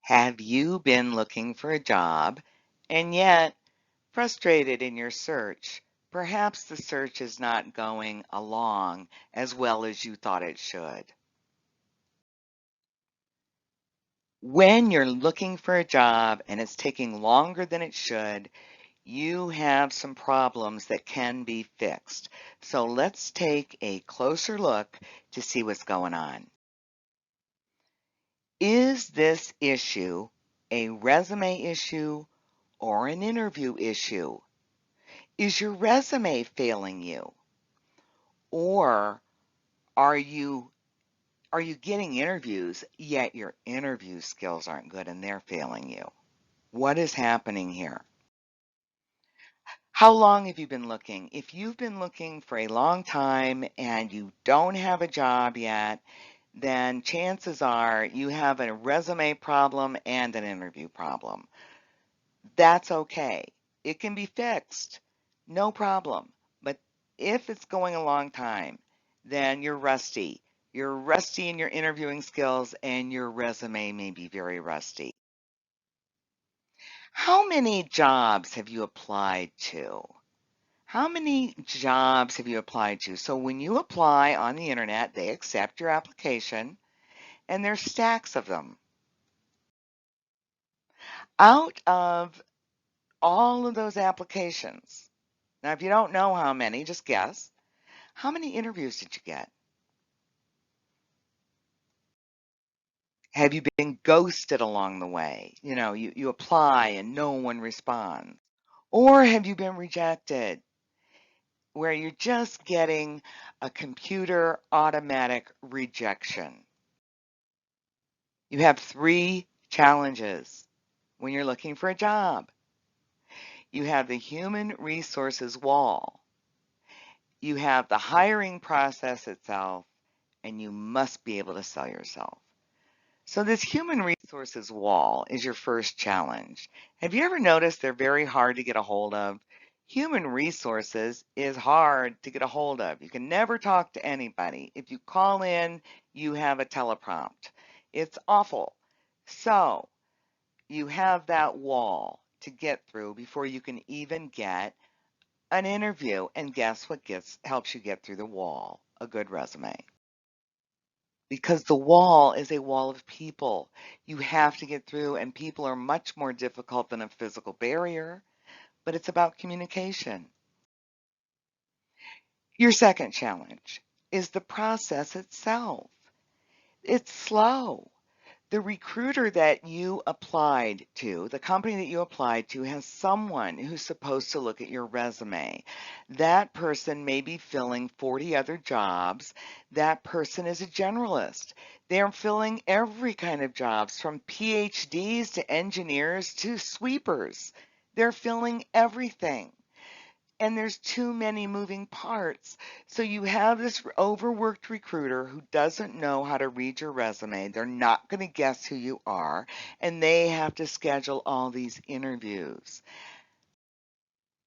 Have you been looking for a job and yet frustrated in your search? Perhaps the search is not going along as well as you thought it should. When you're looking for a job and it's taking longer than it should, you have some problems that can be fixed. So let's take a closer look to see what's going on. Is this issue a resume issue or an interview issue? Is your resume failing you? Or are you getting interviews, yet your interview skills aren't good and they're failing you? What is happening here? How long have you been looking? If you've been looking for a long time and you don't have a job yet, then chances are you have a resume problem and an interview problem. That's okay. It can be fixed. No problem. But if it's going a long time, then you're rusty. You're rusty in your interviewing skills and your resume may be very rusty. How many jobs have you applied to? How many jobs have you applied to? So when you apply on the internet, they accept your application and there's stacks of them. Out of all of those applications, now if you don't know how many, just guess. How many interviews did you get? Have you been ghosted along the way? You apply and no one responds. Or have you been rejected where you're just getting a computer automatic rejection? You have three challenges when you're looking for a job. You have the human resources wall. You have the hiring process itself, and you must be able to sell yourself. So this human resources wall is your first challenge. Have you ever noticed they're very hard to get a hold of? Human resources is hard to get a hold of. You can never talk to anybody. If you call in, you have a teleprompt. It's awful. So you have that wall to get through before you can even get an interview. And guess what helps you get through the wall? A good resume. Because the wall is a wall of people you have to get through, and people are much more difficult than a physical barrier, but it's about communication. Your second challenge is the process itself. It's slow. The recruiter that you applied to, the company that you applied to, has someone who's supposed to look at your resume. That person may be filling 40 other jobs. That person is a generalist. They're filling every kind of jobs, from PhDs to engineers to sweepers. They're filling everything. And there's too many moving parts. So you have this overworked recruiter who doesn't know how to read your resume. They're not going to guess who you are, and they have to schedule all these interviews.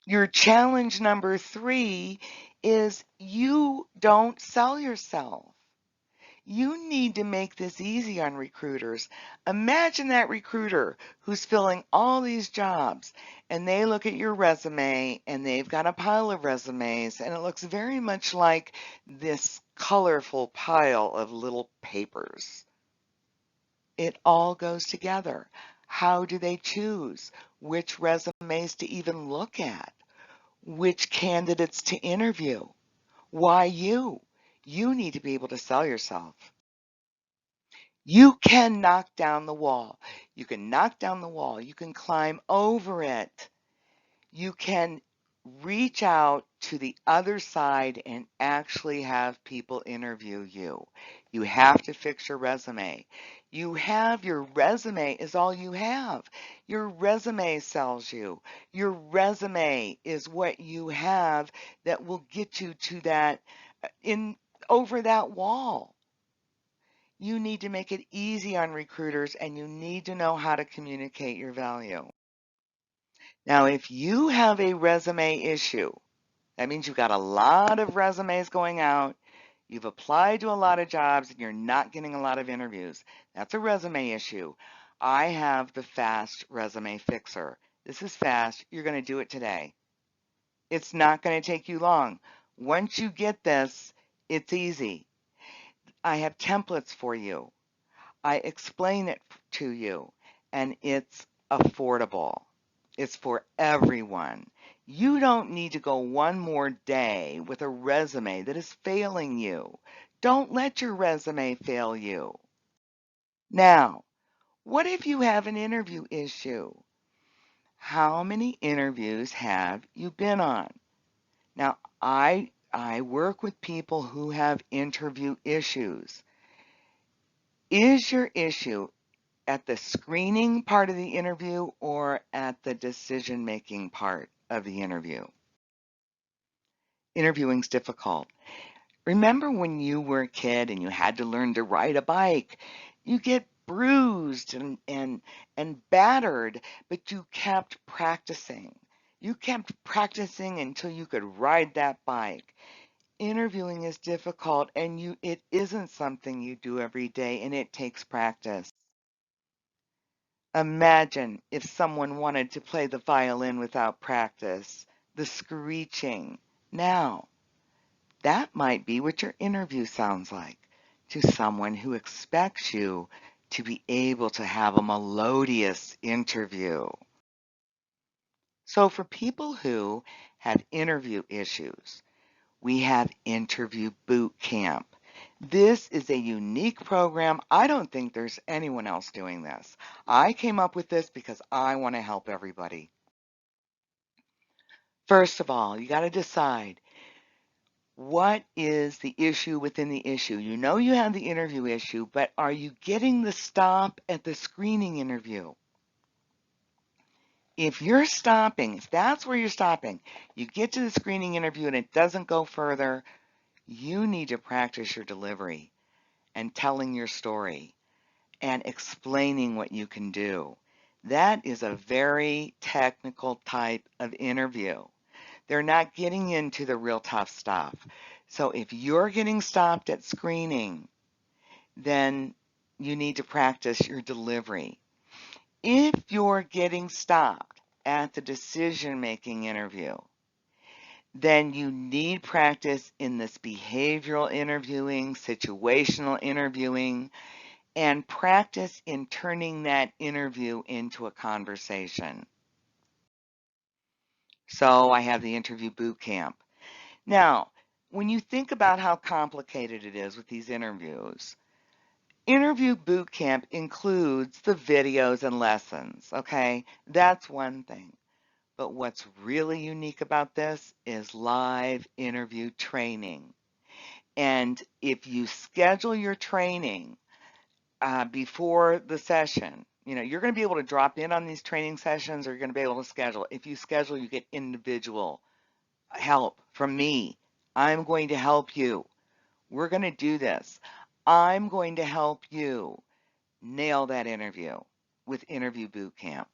Your challenge number 3 is you don't sell yourself. You need to make this easy on recruiters. Imagine that recruiter who's filling all these jobs and they look at your resume and they've got a pile of resumes and it looks very much like this colorful pile of little papers. It all goes together. How do they choose which resumes to even look at? Which candidates to interview? Why you? You need to be able to sell yourself. You can knock down the wall. You can knock down the wall. You can climb over it. You can reach out to the other side and actually have people interview you. You have to fix your resume. Your resume is all you have. Your resume sells you. Your resume is what you have that will get you to that over that wall. You need to make it easy on recruiters and you need to know how to communicate your value. Now, if you have a resume issue, that means you've got a lot of resumes going out, you've applied to a lot of jobs and you're not getting a lot of interviews. That's a resume issue. I have the Fast Resume Fixer. This is fast. You're going to do it today. It's not going to take you long. Once you get this, it's easy. I have templates for you. I explain it to you, and it's affordable. It's for everyone. You don't need to go one more day with a resume that is failing you. Don't let your resume fail you. Now, what if you have an interview issue? How many interviews have you been on? Now, I work with people who have interview issues. Is your issue at the screening part of the interview or at the decision-making part of the interview? Interviewing's difficult. Remember when you were a kid and you had to learn to ride a bike? You get bruised and battered, but you kept practicing. You kept practicing until you could ride that bike. Interviewing is difficult and it isn't something you do every day, and it takes practice. Imagine if someone wanted to play the violin without practice, the screeching. Now, that might be what your interview sounds like to someone who expects you to be able to have a melodious interview. So for people who have interview issues, we have Interview Boot Camp. This is a unique program. I don't think there's anyone else doing this. I came up with this because I want to help everybody. First of all, you got to decide what is the issue within the issue. You know you have the interview issue, but are you getting the stop at the screening interview? If you're stopping, if that's where you're stopping, you get to the screening interview and it doesn't go further, you need to practice your delivery and telling your story and explaining what you can do. That is a very technical type of interview. They're not getting into the real tough stuff. So if you're getting stopped at screening, then you need to practice your delivery. If you're getting stopped at the decision-making interview, then you need practice in this behavioral interviewing, situational interviewing, and practice in turning that interview into a conversation. So I have the Interview Boot Camp. Now, when you think about how complicated it is with these interviews, Interview Boot Camp includes the videos and lessons, okay? That's one thing. But what's really unique about this is live interview training. And if you schedule your training before the session, you know, you're going to be able to drop in on these training sessions, or you're going to be able to schedule. If you schedule, you get individual help from me. I'm going to help you. We're going to do this. I'm going to help you nail that interview with Interview Boot Camp.